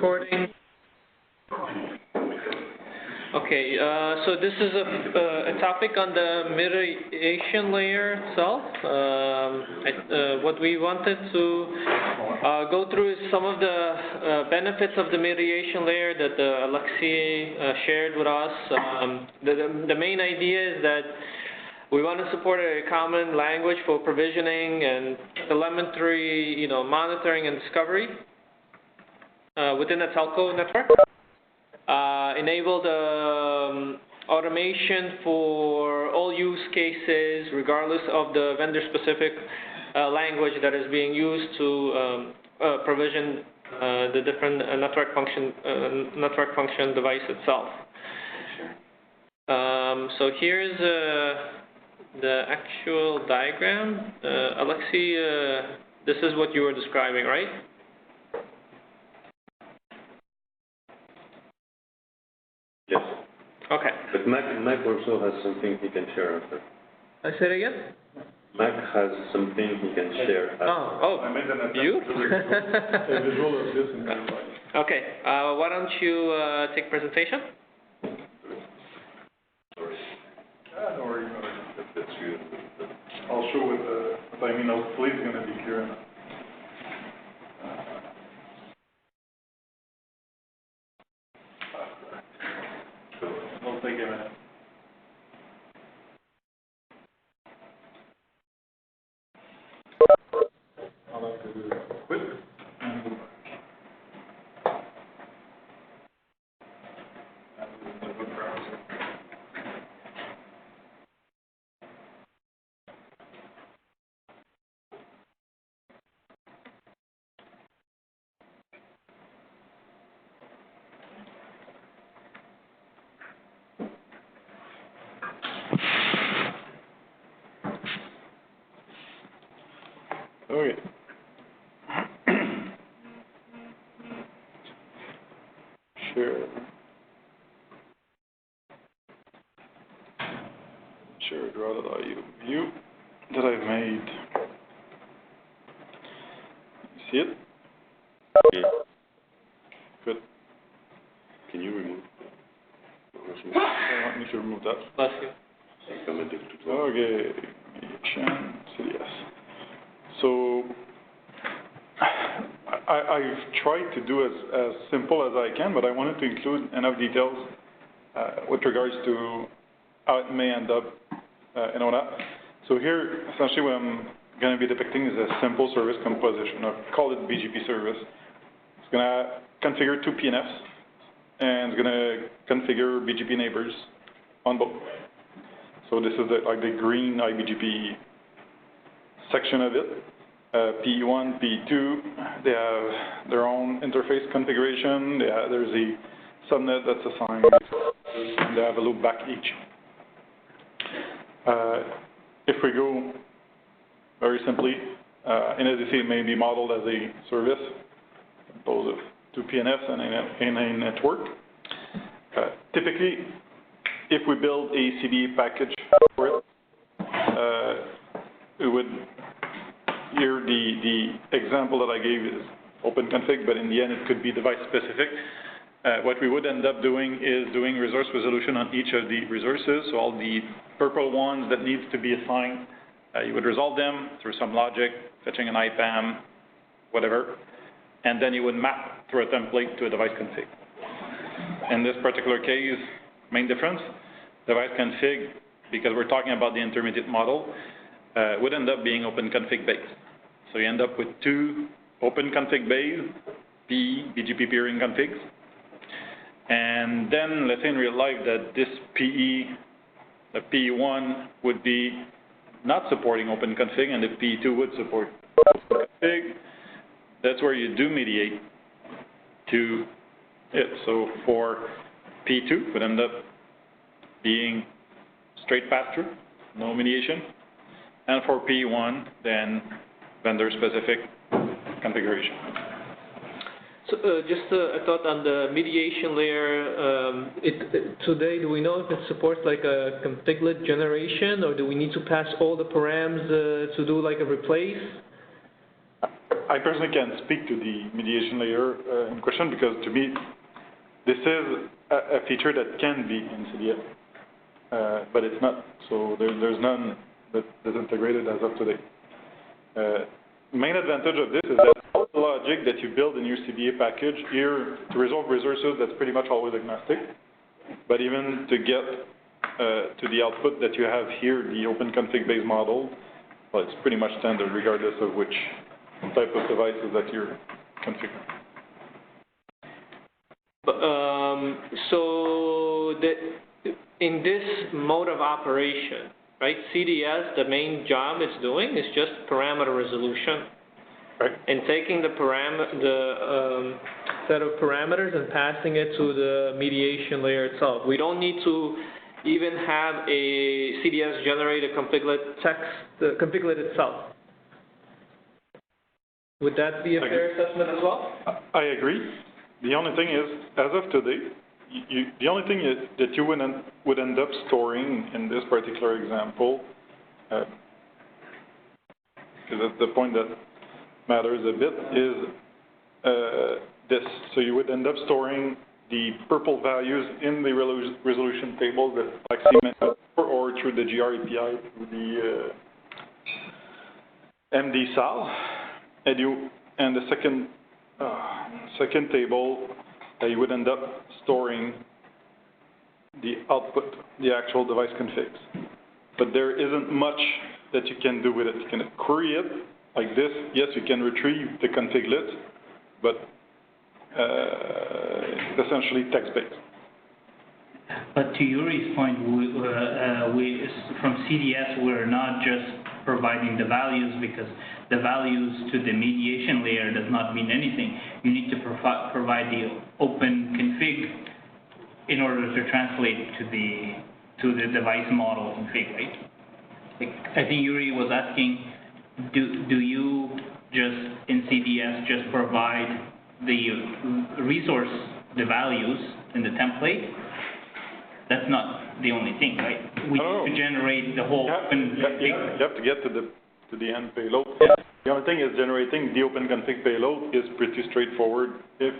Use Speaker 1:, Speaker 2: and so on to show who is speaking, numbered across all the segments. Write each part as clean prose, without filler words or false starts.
Speaker 1: recording. Okay, so this is a topic on the mediation layer itself. What we wanted to go through is some of the benefits of the mediation layer that Alexei shared with us. The main idea is that we want to support a common language for provisioning and telemetry, monitoring and discovery within a telco network. Enable the automation for all use cases, regardless of the vendor-specific language that is being used to provision the different network function device itself. So here's the actual diagram. Alexei, this is what you were describing, right?
Speaker 2: Yes.
Speaker 1: Okay.
Speaker 2: But Mac also has something he can share after.
Speaker 1: I say it again?
Speaker 2: Mac has something he can share after.
Speaker 1: Oh,
Speaker 3: I made an attempt
Speaker 1: you?
Speaker 3: to a visual of this in real life.
Speaker 1: Okay, why don't you take presentation?
Speaker 3: Or that's you. I'll show with hopefully it's going to be clear enough. It'll take a minute. I'll have to do that quick and go back. And the web browser. Okay. Share draw.io view that I've made. See it?
Speaker 2: Yeah.
Speaker 3: Good.
Speaker 2: Can you remove
Speaker 3: I want me to remove that.
Speaker 1: Bless you.
Speaker 3: Okay. Mediation, yes. So I've tried to do as simple as I can, but I wanted to include enough details with regards to how it may end up in ONAP. So here, essentially what I'm going to be depicting is a simple service composition. I've called it BGP service. It's going to configure two PNFs, and it's going to configure BGP neighbors on both. So this is the green IBGP section of it. P1, P2, they have their own interface configuration. There's a subnet that's assigned, and they have a loopback each. If we go very simply, NSDC may be modeled as a service composed of two PNFs and a network. Typically, if we build a CDA package for it, we would. Here, the example that I gave is OpenConfig, but in the end, it could be device-specific. What we would end up doing is doing resource resolution on each of the resources. So all the purple ones that needs to be assigned, you would resolve them through some logic, fetching an IPAM, whatever, and then you would map through a template to a device config. In this particular case, main difference, device config, because we're talking about the intermediate model, would end up being OpenConfig based. So you end up with two OpenConfig based BGP peering configs. And then let's say in real life that this the P1 would be not supporting OpenConfig and the P2 would support OpenConfig. That's where you do mediate to it. So for P2 would end up being straight pass-through, no mediation. And for P1, then vendor-specific configuration.
Speaker 1: So just a thought on the mediation layer. Today, do we know if it supports like a configlet generation, or do we need to pass all the params to do like a replace?
Speaker 3: I personally can't speak to the mediation layer in question because to me, this is a feature that can be in CDS, but it's not. So there's none that is integrated as of today. Main advantage of this is that all the logic that you build in your CDA package here to resolve resources, that's pretty much always agnostic. But even to get to the output that you have here, the open config-based model, well, it's pretty much standard regardless of which type of devices that you're configuring.
Speaker 1: So in this mode of operation, right, CDS, the main job it's doing is just parameter resolution.
Speaker 3: Right.
Speaker 1: And taking the set of parameters and passing it to the mediation layer itself. We don't need to even have a CDS generate a configlet text, configlet itself. Would that be a fair assessment as well?
Speaker 3: I agree. The only thing is, as of today, the only thing that you would end up storing in this particular example, because that's the point that matters a bit, is this. So you would end up storing the purple values in the resolution table that Lexi mentioned, or through the GR API, through the MD SAL, and the second table, you would end up storing the output, the actual device configs. But there isn't much that you can do with it. You can query it like this. Yes, you can retrieve the configlet, but it's essentially text-based.
Speaker 4: But to Yuri's point, we from CDS, we're not just providing the values, because the values to the mediation layer does not mean anything. You need to provide the open config in order to translate to the device model config, right? Like, I think Yuri was asking, do you just in CDS just provide the resource, the values in the template? That's not the only thing, right? We need to generate the whole open config.
Speaker 3: You have to get to the end payload.
Speaker 4: Yeah.
Speaker 3: The only thing is generating the open config payload is pretty straightforward if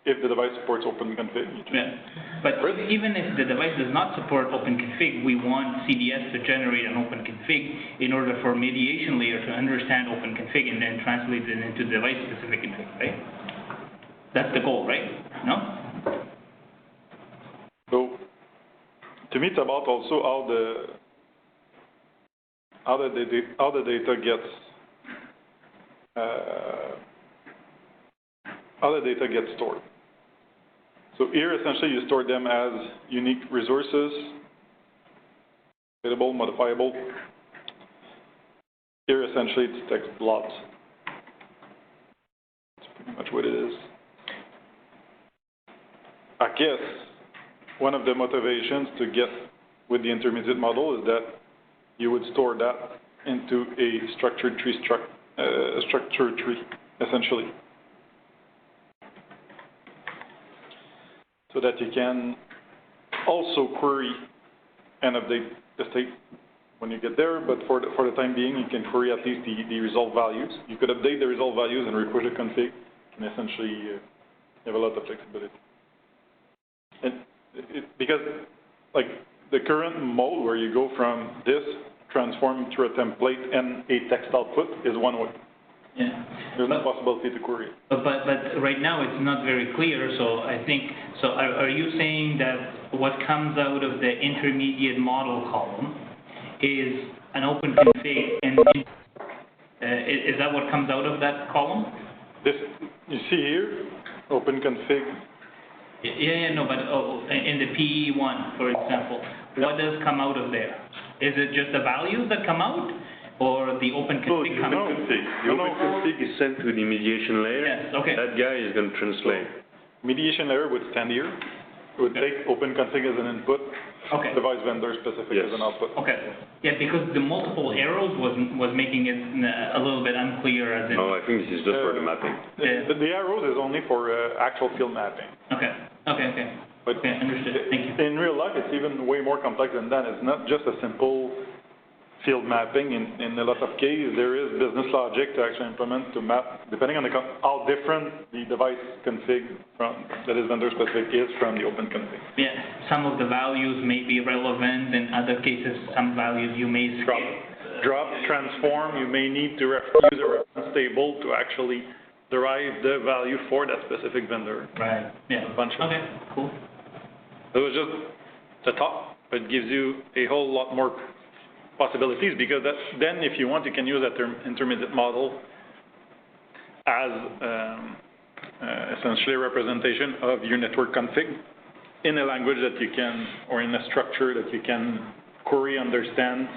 Speaker 3: the device supports open config.
Speaker 4: Yeah. But even if the device does not support open config, we want CDS to generate an open config in order for mediation layer to understand open config and then translate it into device specific config, right? That's the goal, right? No?
Speaker 3: So to me, it's about also how the data gets stored. So here, essentially, you store them as unique resources, editable, modifiable. Here, essentially, it's text blobs. That's pretty much what it is. I guess one of the motivations to get with the intermediate model is that you would store that into a structured tree, essentially, so that you can also query and update the state when you get there. But for the time being, you can query at least the resolved values. You could update the resolved values and request a config, and essentially you have a lot of flexibility. And because, like, the current mode where you go from this transform to a template and a text output is one way.
Speaker 4: Yeah.
Speaker 3: There's no possibility to query it.
Speaker 4: But right now it's not very clear, so I think, so are you saying that what comes out of the intermediate model column is an open config, and is that what comes out of that column?
Speaker 3: This, you see here, open config.
Speaker 4: Yeah, no, but in the PE1, for example, what does come out of there? Is it just the values that come out, or the open config comes out?
Speaker 2: The open config is sent to the mediation layer.
Speaker 4: Yes, okay.
Speaker 2: That guy is going to translate.
Speaker 3: Mediation layer would stand here. It would take open config as an input,
Speaker 4: Okay.
Speaker 3: device vendor specific as an output.
Speaker 4: Okay. Yeah, because the multiple arrows was making it a little bit unclear as in.
Speaker 2: No, I think this is just for the mapping.
Speaker 3: The arrows is only for actual field mapping.
Speaker 4: Okay.
Speaker 3: But
Speaker 4: Okay, understood. Thank you.
Speaker 3: in real life, it's even way more complex than that. It's not just a simple field mapping. In a lot of cases, there is business logic to actually implement to map, depending on how different the device config that is vendor specific is from the open config.
Speaker 4: Yeah, some of the values may be relevant, in other cases, some values you may
Speaker 3: Drop, transform, you may need to use a reference table to actually derive the value for that specific vendor.
Speaker 4: Right, yeah.
Speaker 3: A bunch of
Speaker 4: Okay, cool.
Speaker 3: It was just the top, but it gives you a whole lot more possibilities, because then if you want, you can use that intermediate model as essentially a representation of your network config in a language that you can, or in a structure that you can query, understand,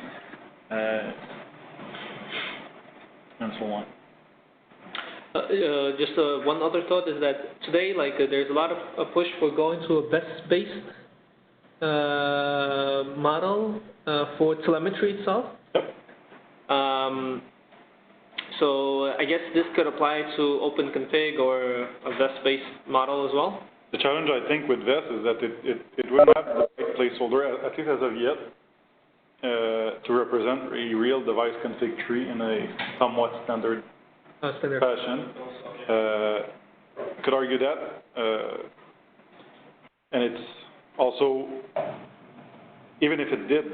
Speaker 3: and so on.
Speaker 1: Just one other thought is that today, like, there's a lot of a push for going to a best-based model for telemetry itself.
Speaker 3: Yep.
Speaker 1: So I guess this could apply to OpenConfig or a VES-based model as well.
Speaker 3: The challenge, I think, with VES is that it wouldn't have the right placeholder, at least as of yet, to represent a real device config tree in a somewhat standard fashion. Could argue that, and it's also, even if it did,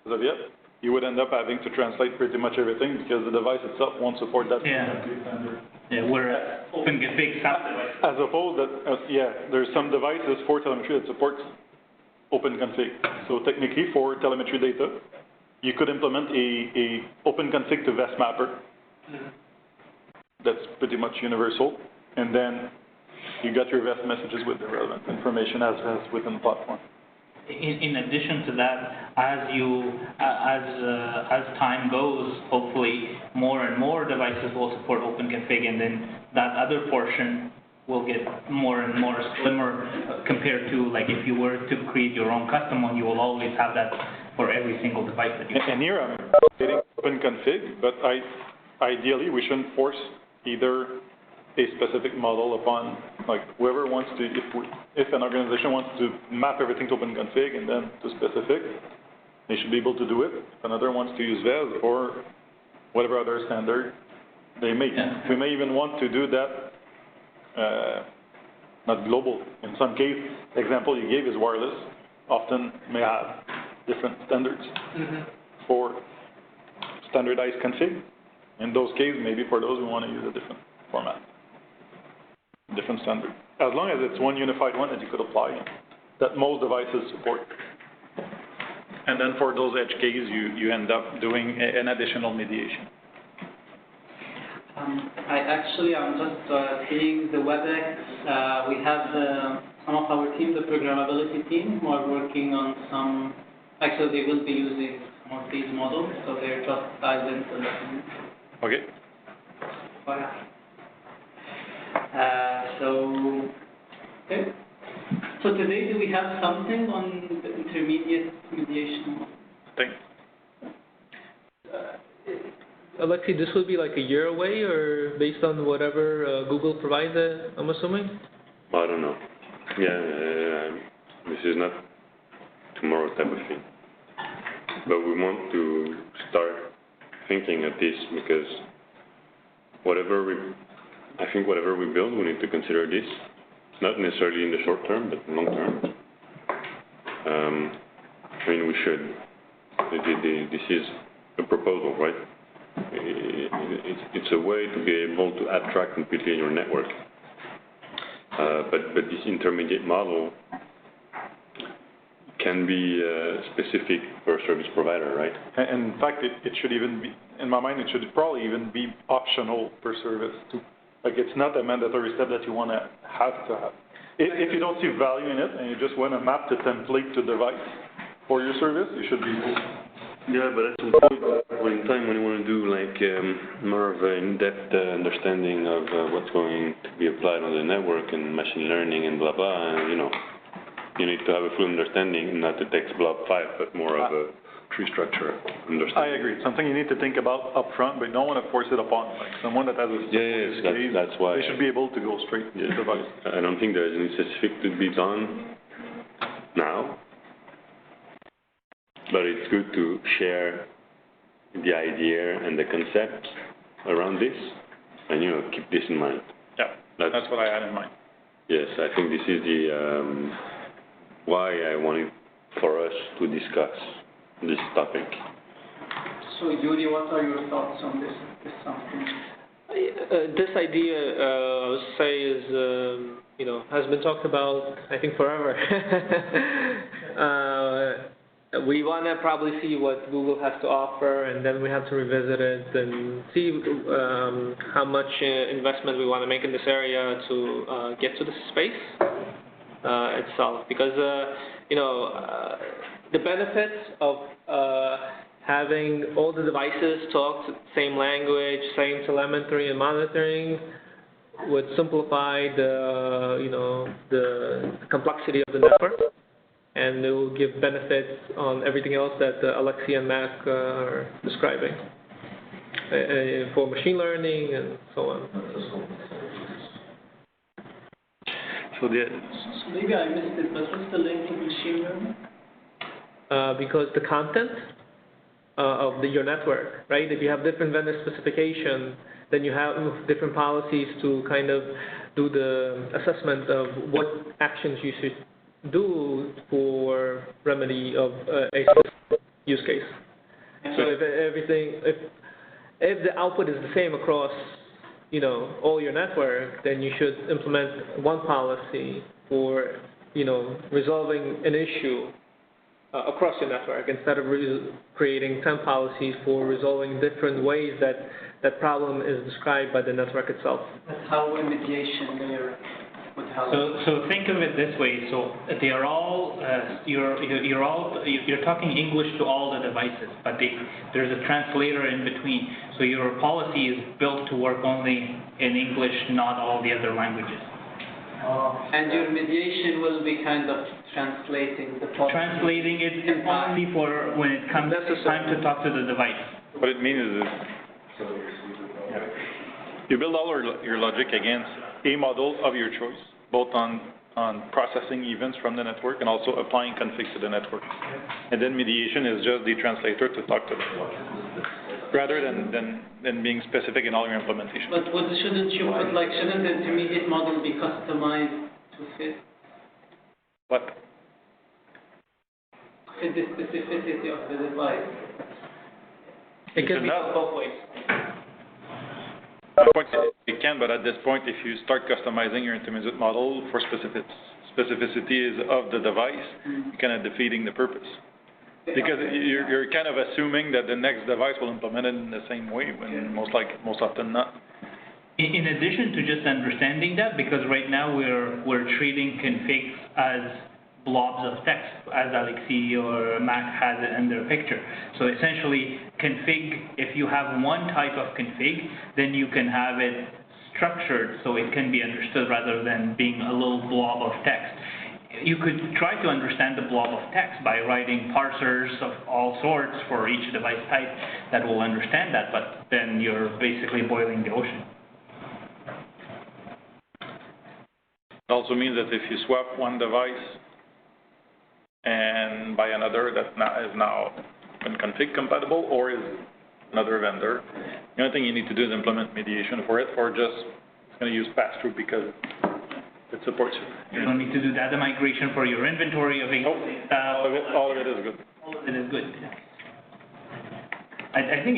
Speaker 3: as of yet, you would end up having to translate pretty much everything, because the device itself won't support that standard.
Speaker 4: Yeah, where OpenConfig device.
Speaker 3: As opposed that, there's some devices for telemetry that supports OpenConfig. So technically, for telemetry data, you could implement a OpenConfig to VES mapper. Mm-hmm. That's pretty much universal, and then you got your VES messages with the relevant information as within the platform.
Speaker 4: In addition to that, as time goes, hopefully more and more devices will support OpenConfig, and then that other portion will get more and more slimmer compared to, like, if you were to create your own custom one, you will always have that for every single device that you have.
Speaker 3: And here I'm getting OpenConfig, but ideally we shouldn't force either a specific model upon, like, whoever wants to, if an organization wants to map everything to OpenConfig and then to specific, they should be able to do it. If another wants to use VES or whatever other standard, they may. Yeah. We may even want to do that, not global. In some case, the example you gave is wireless, often may have different standards for standardized config. In those cases, maybe for those, we want to use a different format, different standard. As long as it's one unified one that you could apply, that most devices support. And then for those edge cases, you end up doing an additional mediation.
Speaker 5: I'm just seeing the WebEx. We have some of our team, the programmability team, who are working on some. Actually, they will be using some of these models, so they're just dialed into them.
Speaker 3: Okay.
Speaker 5: Okay. So today, do we have something on the intermediate mediation?
Speaker 3: Thanks.
Speaker 1: Alexi, this will be like a year away, or based on whatever Google provides, I'm assuming?
Speaker 2: I don't know. Yeah, this is not tomorrow type of thing. But we want to start thinking at this, because whatever we build, we need to consider this, not necessarily in the short term, but long term. I mean, we should. This is a proposal, right? It's a way to be able to abstract completely in your network. But this intermediate model can be specific per service provider, right?
Speaker 3: And in fact, it should even be, in my mind, it should probably even be optional per service too. Like, it's not a mandatory step that you want to have. If you don't see value in it and you just want to map the template to device for your service, you should be able to.
Speaker 2: Yeah, but at some point in time, when you want to do like more of an in-depth understanding of what's going to be applied on the network and machine learning and blah blah, you need to have a full understanding, not the text blob 5, but more of a tree structure understanding.
Speaker 3: I agree. Something you need to think about upfront, but you don't want to force it upon. Like someone that has a
Speaker 2: that's why
Speaker 3: they should be able to go straight to the device.
Speaker 2: I don't think there is any specific to be done now. But it's good to share the idea and the concept around this, and keep this in mind.
Speaker 3: Yeah, that's what I had in mind.
Speaker 2: Yes, I think this is the why I wanted for us to discuss this topic.
Speaker 5: So, Yuri, what are your thoughts on this something?
Speaker 1: This idea, say, is has been talked about, I think, forever. We want to probably see what Google has to offer, and then we have to revisit it and see how much investment we want to make in this area to get to the space itself. Because, the benefits of having all the devices talk the same language, same telemetry and monitoring would simplify the complexity of the network, and it will give benefits on everything else that Alexia and Mac are describing for machine learning and so on.
Speaker 2: So
Speaker 5: maybe I missed it, but what's the link with machine learning?
Speaker 1: Because the content of your network, right? If you have different vendor specification, then you have different policies to kind of do the assessment of what actions you should do for remedy of a use case. So if the output is the same across, all your network, then you should implement one policy for, resolving an issue across your network instead of creating 10 policies for resolving different ways that problem is described by the network itself.
Speaker 5: That's how a mediation layer would help.
Speaker 4: So think of it this way. So they are all you're talking English to all the devices, but there's a translator in between. So your policy is built to work only in English, not all the other languages.
Speaker 5: And your mediation will be kind of translating the policy.
Speaker 4: Translating it only for when it comes time to talk to the device.
Speaker 3: What it means is you build all your logic against a model of your choice, both on processing events from the network and also applying configs to the network. And then mediation is just the translator to talk to them, rather than being specific in all your implementation.
Speaker 5: But shouldn't the intermediate model be customized to fit
Speaker 3: But
Speaker 5: the specificity of the device?
Speaker 1: It can be
Speaker 3: not.
Speaker 1: both ways.
Speaker 3: My point is it can, but at this point, if you start customizing your intermediate model for specificities of the device, you're kind of defeating the purpose. Because you're kind of assuming that the next device will implement it in the same way, when most often not.
Speaker 4: In addition to just understanding that, because right now we're treating configs as blobs of text, as Alexi or Mac has it in their picture. So essentially, config, if you have one type of config, then you can have it structured so it can be understood rather than being a little blob of text. You could try to understand the blob of text by writing parsers of all sorts for each device type that will understand that, but then you're basically boiling the ocean.
Speaker 3: It also means that if you swap one device and by another that is now config compatible or is another vendor, the only thing you need to do is implement mediation for it, or just it's going to use pass-through because it supports you.
Speaker 4: You don't need to do data migration for your inventory of stuff.
Speaker 3: All of it is good.
Speaker 4: All of it is good. I think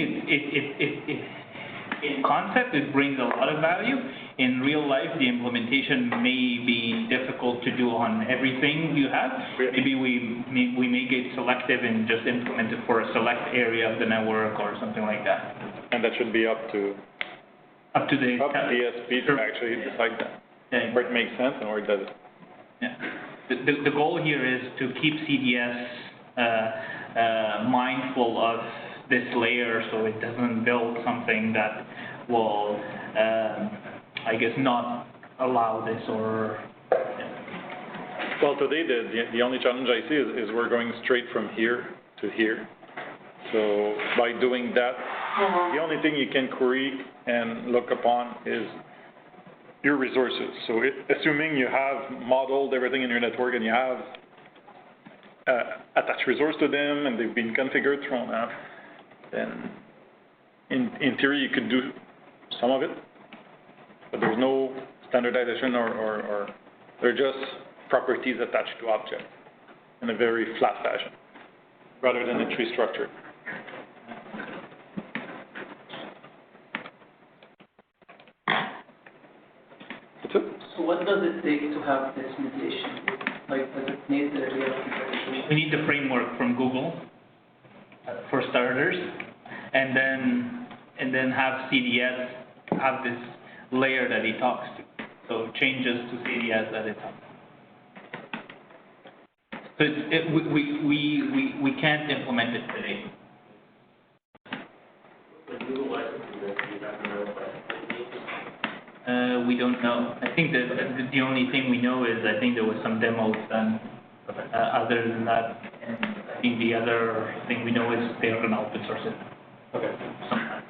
Speaker 4: in concept it brings a lot of value. In real life, the implementation may be difficult to do on everything you have. Maybe we may get selective and just implement it for a select area of the network or something like that.
Speaker 3: And that should be up to
Speaker 4: the
Speaker 3: DSP to actually decide that.
Speaker 4: Yeah.
Speaker 3: Where it makes sense and where it doesn't.
Speaker 4: Yeah. The goal here is to keep CDS mindful of this layer so it doesn't build something that will, I guess, not allow this or... Yeah.
Speaker 3: Well, today the only challenge I see is we're going straight from here to here. So by doing that, the only thing you can query and look upon is your resources. So assuming you have modeled everything in your network and you have attached resource to them and they've been configured through ONAP, then in theory, you could do some of it, but there's no standardization or they're just properties attached to objects in a very flat fashion, rather than a tree structure. That's it.
Speaker 5: So what does it take to have this mediation? Like, does it need the real computation?
Speaker 4: We need the framework from Google, for starters, and then have CDS have this layer that he talks to. So changes to CDS that it talks to. So we can't implement it today. We don't know. I think that the only thing we know is I think there was some demos done. Other than that, and I think the other thing we know is they're going to open source it.
Speaker 6: Okay.
Speaker 4: Sometime.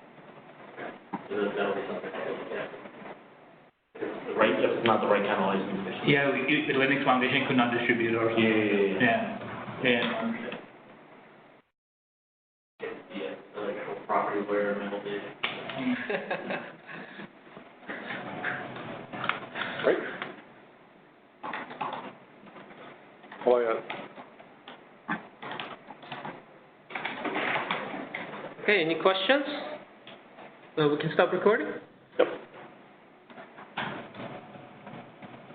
Speaker 6: So that'll be something, yeah. If it's not the right kind of license.
Speaker 4: Yeah, the Linux Foundation could not distribute or something. Yeah.
Speaker 6: Like property where mental data.
Speaker 3: Right? Well,
Speaker 1: Okay, any questions? We can stop recording?